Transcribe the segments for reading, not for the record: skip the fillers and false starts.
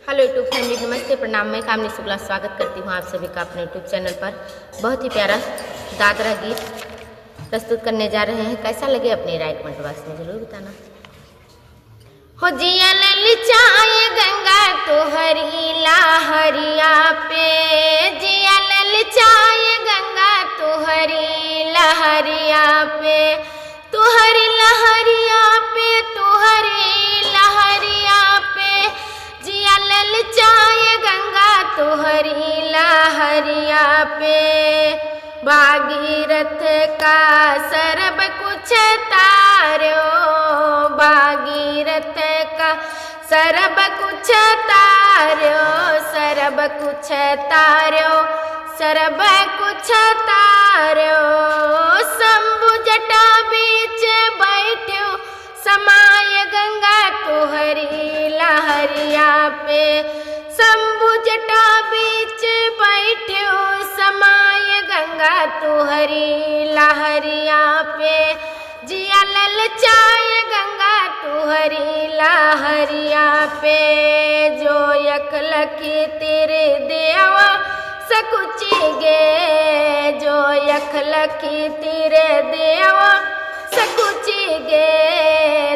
Hello YouTube family, नमस्ते, प्रणाम। मैं कामनी शुक्ला स्वागत करती हूँ आप सभी का अपने यूट्यूब चैनल पर। बहुत ही प्यारा दादरा गीत प्रस्तुत करने जा रहे हैं। कैसा लगे अपनी राय कमेंट बॉक्स में जरूर बताना। हो जिया ललचाए गंगा तोहरी लहरिया पे, जिया ललचाए गंगा तोहरी लहरिया पे, तोहरी लहरिया पे, तोहरी लहरिया पे, जिया ललचाए गंगा तोहरी लहरिया पे। भागीरथ का सरब कुछ तारो, भागीरथ का सरब कुछ तारो, सरब कुछ तारो, सरब कुछ तारो। शंभु जटा बीच बैठो, समाय गंगा तोहरी लहरिया पे, शंभु जटा बीच बैठो, समाय गंगा तोहरी लहरिया पे। जिया ललचाए गंगा तोहरी लहरिया पे, जो यखलखी तेरे देव सकुची गे, जो यखलखी तेरे देव सकुची गे,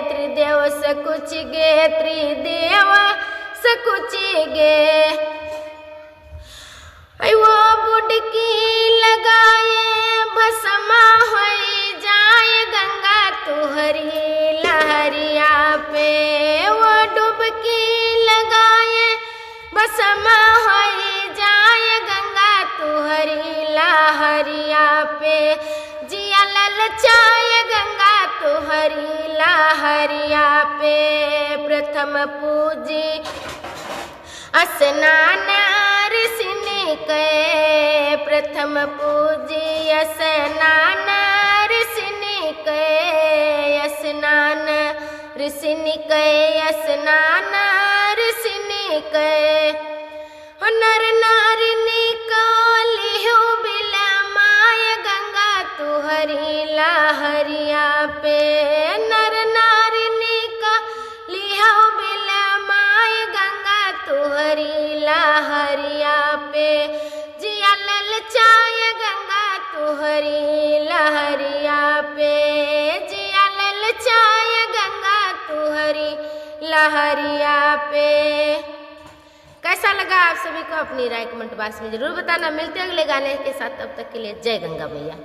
त्रिदेव सकुची गे, त्रिदेव सकुची गे। वो बुडकी लगाए भस्मा हो जाए गंगा तोहरी लहरिया पे, वो डुबकी लगाए भस्मा हो जाए गंगा तोहरी लहरिया पे। जिया ललचाए गंगा तोहरी लहरिया पे। प्रथम पूजी स्नान ऋषिनि के, प्रथम पूजी स्नान ऋषिनि के, स्नान ऋषिनि के, स्नान ऋषिनि के। नर नारिनी को लिहो बिलमाय गंगा तोहरी लहरिया पे, नर नारिनी का लिहो बिलमाय गंगा तोहरी लहरिया पे। जिया ललचाए गंगा तोहरी लहरिया पे, जिया ललचाए गंगा तोहरी लहरिया पे। कैसा लगा आप सभी को अपनी राय कमेंट बॉक्स में जरूर बताना। मिलते हैं अगले गाने के साथ, तब तक के लिए जय गंगा मैया।